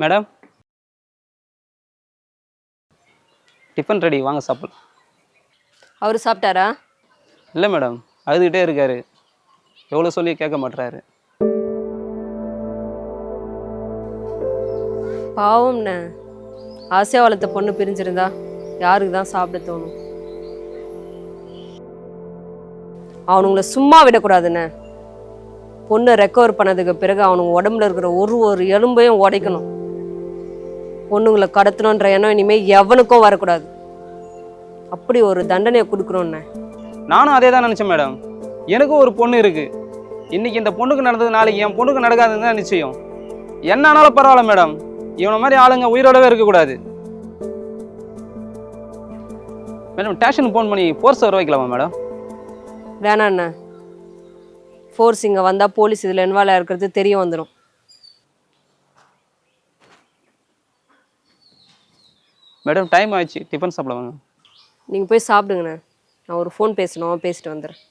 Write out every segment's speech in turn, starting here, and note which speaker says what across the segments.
Speaker 1: Madam, tiffin ready, வாங்க சாப்பிடலாம்.
Speaker 2: அவர் சாப்பிட்டாரா?
Speaker 1: இல்லை மேடம், அழுதுகிட்டே இருக்காரு. எவ்வளோ சொல்லி கேட்க மாட்டுறாரு.
Speaker 2: பாவம்ண்ணே, ஆசையா வளர்த்த பொண்ணு பிரிஞ்சிருந்தா யாருக்கு தான் சாப்பிட தோணும்? அவனுங்களை சும்மா விடக்கூடாதுண்ணே. பொண்ணை ரெக்கவர் பண்ணதுக்கு பிறகு அவனுங்க உடம்புல இருக்கிற ஒரு எலும்பையும் உடைக்கணும். பொண்ணுங்களை கடத்தணுன்ற எண்ணம் இனிமேல் எவனுக்கும் வரக்கூடாது. அப்படி ஒரு தண்டனையை கொடுக்குறோண்ணே.
Speaker 1: நானும் அதே தான் நினச்சேன் மேடம். எனக்கும் ஒரு பொண்ணு இருக்கு. இன்னைக்கு இந்த பொண்ணுக்கு நடந்தது நாளைக்கு என் பொண்ணுக்கு நடக்காதுன்னு தான் நிச்சயம். என்ன ஆனாலும் பரவாயில்ல மேடம், இவனை மாதிரி ஆளுங்க உயிரோடவே இருக்கக்கூடாது. மேடம், ஸ்டேஷனுக்கு ஃபோன் பண்ணி ஃபோர்ஸ் வர வைக்கலாமா மேடம்?
Speaker 2: வேணாண்ணே, ஃபோர்ஸ் இங்கே வந்தால் போலீஸ் இதில் இன்வால்வ் இருக்கிறது தெரிய வந்துடும்.
Speaker 1: மேடம், டைம் ஆயிடுச்சு, டிஃபன் சாப்பிட வாங்க.
Speaker 2: நீங்கள் போய் சாப்பிடுங்கண்ணே. நான் ஒரு ஃபோன் பேசணும், பேசிட்டு வந்துடுறேன்.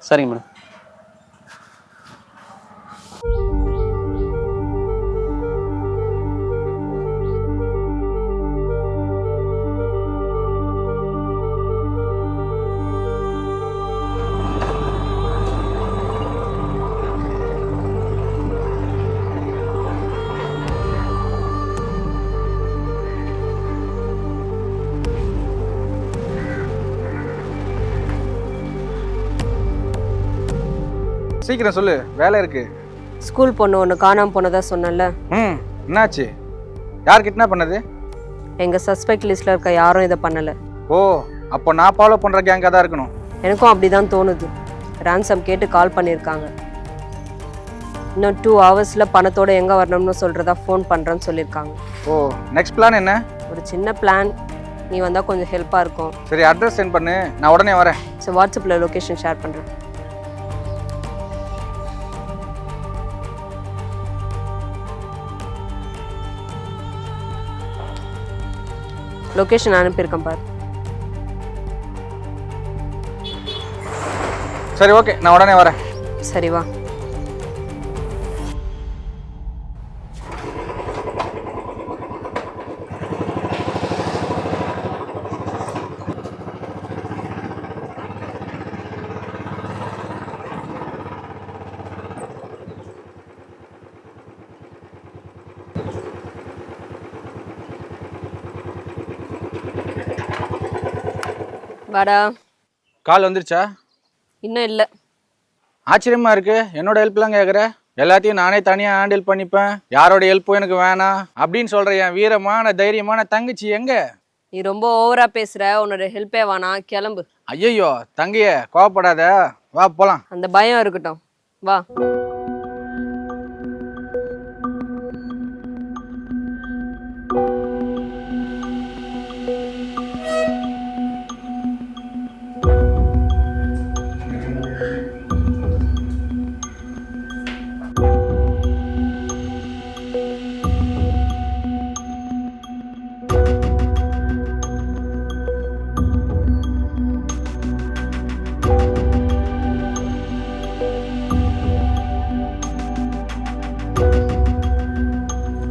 Speaker 1: சரிங்க மேடம்.
Speaker 3: சீக்கிரம் சொல்லு, வேலை இருக்கு.
Speaker 2: ஸ்கூல் பொண்ணு ஒன்று காணாமல் போனதா சொன்னேன்ல.
Speaker 3: என்னாச்சு? யார் கிட்னாப் பண்ணது?
Speaker 2: எங்கள் சஸ்பெக்ட் லிஸ்ட்டில் இருக்க யாரும் இதை பண்ணலை.
Speaker 3: ஓ, அப்போ நான் ஃபாலோ பண்ணுற கேங்காக தான் இருக்கணும்.
Speaker 2: எனக்கும் அப்படி தான் தோணுது. ரான்சம் கேட்டு கால் பண்ணியிருக்காங்க. இன்னும் 2 ஹவர்ஸில் பணத்தோடு எங்கே வரணும்னு சொல்கிறதா ஃபோன் பண்ணுறேன்னு சொல்லியிருக்காங்க.
Speaker 3: ஓ, நெக்ஸ்ட் பிளான் என்ன?
Speaker 2: ஒரு சின்ன பிளான். நீ வந்தால் கொஞ்சம் ஹெல்ப்பாக இருக்கும்.
Speaker 3: சரி, அட்ரஸ் சென்ட் பண்ணு, நான் உடனே வரேன்.
Speaker 2: ஸோ வாட்ஸ்அப்பில் லொக்கேஷன் ஷேர் பண்ணுறேன். லொக்கேஷன் அனுப்பியிருக்கேன் பாரு.
Speaker 3: சரி, ஓகே, நான் உடனே வரேன்.
Speaker 2: சரி, வா. வாடா.
Speaker 3: கால் வந்துருச்சா?
Speaker 2: இன்னும் இல்லை.
Speaker 3: ஆச்சரியமா இருக்கு, என்னோட ஹெல்ப்லாம் கேட்குற. எல்லாத்தையும் நானே தனியாக ஹேண்டில் பண்ணிப்பேன், யாரோட ஹெல்ப்பும் எனக்கு வேணாம் அப்படின்னு சொல்கிற என் வீரமான தைரியமான தங்கச்சி எங்க?
Speaker 2: நீ ரொம்ப ஓவரா பேசுற. உன்னோட ஹெல்ப்பே வேணாம், கிளம்பு.
Speaker 3: ஐயோ தங்கையே, கோவப்படாத, வா போலாம்.
Speaker 2: அந்த பயம் இருக்கட்டும், வா.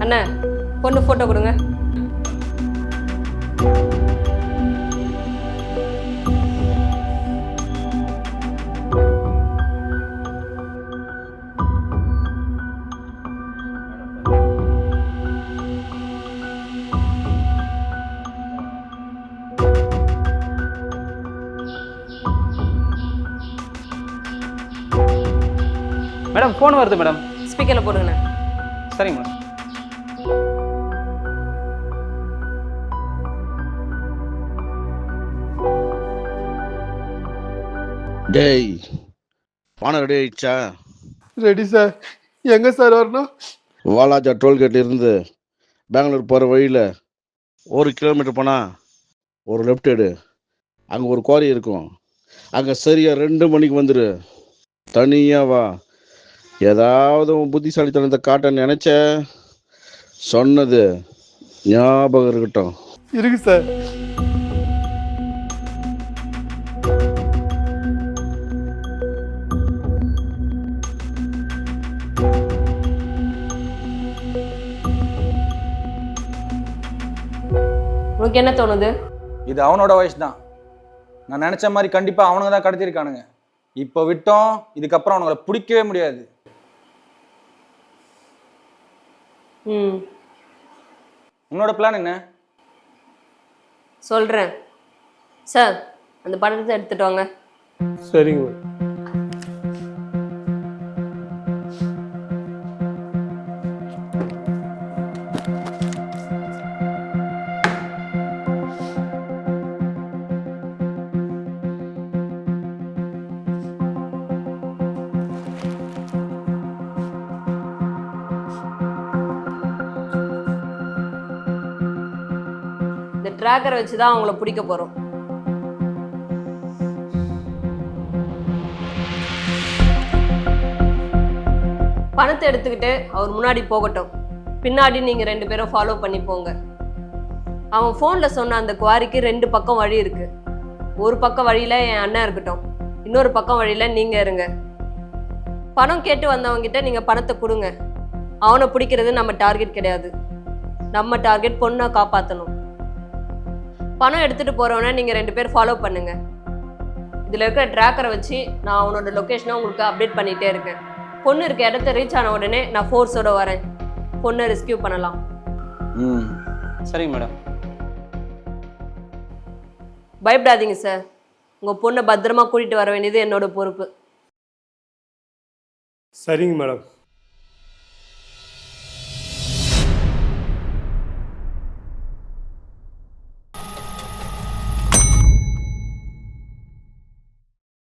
Speaker 2: அண்ணா, பொண்ணு போட்டோ கொடுங்க.
Speaker 1: மேடம், ஃபோன் வருது மேடம்.
Speaker 2: ஸ்பீக்கரில் போடுங்கண்ணே.
Speaker 1: சரிங்க மேடம்.
Speaker 4: டேய், பணம் ரெடி ஆயிடுச்சா?
Speaker 5: Ready sir. எங்கே சார் வரணும்?
Speaker 4: வாலாஜா டோல்கேட்லேருந்து பெங்களூர் போகிற வழியில் 1 கிலோமீட்டர் போனால் ஒரு லெஃப்ட் எடு, அங்கே ஒரு குவாரி இருக்கும். அங்கே சரியாக 2 மணிக்கு வந்துடு. தனியாக வா. ஏதாவது உன் புத்திசாலித்தனத்தை காட்ட நினச்ச, சொன்னது ஞாபகம் இருக்கட்டும்.
Speaker 5: இருக்கு சார்.
Speaker 2: உனக்கு என்ன தோணுது?
Speaker 3: இது அவனோட வயசு தான். நான் நினச்ச மாதிரி கண்டிப்பாக அவனுங்க தான் கடத்திருக்கானுங்க. இப்போ விட்டோம், இதுக்கப்புறம் அவனுங்களை பிடிக்கவே முடியாது.
Speaker 2: ம்,
Speaker 3: உன்னோட பிளான் என்ன?
Speaker 2: சொல்கிறேன் சார். அந்த படத்தை எடுத்துட்டு வாங்க.
Speaker 5: சரிங்க மேடம்.
Speaker 2: இந்த ட்ராக்கரை வச்சு தான் அவங்கள பிடிக்க போகிறோம். பணத்தை எடுத்துக்கிட்டு அவர் முன்னாடி போகட்டும், பின்னாடி நீங்கள் 2 பேரும் ஃபாலோ பண்ணி போங்க. அவன் ஃபோனில் சொன்ன அந்த குவாரிக்கு 2 பக்கம் வழி இருக்கு. ஒரு பக்கம் வழியில் என் அண்ணன் இருக்கட்டும், இன்னொரு பக்கம் வழியில் நீங்கள் இருங்க. பணம் கேட்டு வந்தவங்கிட்ட நீங்கள் பணத்தை கொடுங்க. அவனை பிடிக்கிறது நம்ம டார்கெட் கிடையாது. நம்ம டார்கெட் பொண்ணை காப்பாற்றணும். பணம் எடுத்துகிட்டு போகிறவனை நீங்கள் 2 பேர் ஃபாலோ பண்ணுங்க. இதில் இருக்கிற ட்ராக்கரை வச்சு நான் அவனோட லொக்கேஷனை உங்களுக்கு அப்டேட் பண்ணிகிட்டே இருக்கேன். பொண்ணு இருக்க இடத்த ரீச் ஆன உடனே நான் ஃபோர்ஸோட வரேன். பொண்ணை ரெஸ்கியூ பண்ணலாம்.
Speaker 1: சரிங்க மேடம்.
Speaker 2: பயப்படாதீங்க சார். உங்கள் பொண்ணை பத்திரமா கூட்டிகிட்டு வர வேண்டியது என்னோட பொறுப்பு.
Speaker 5: சரிங்க மேடம்.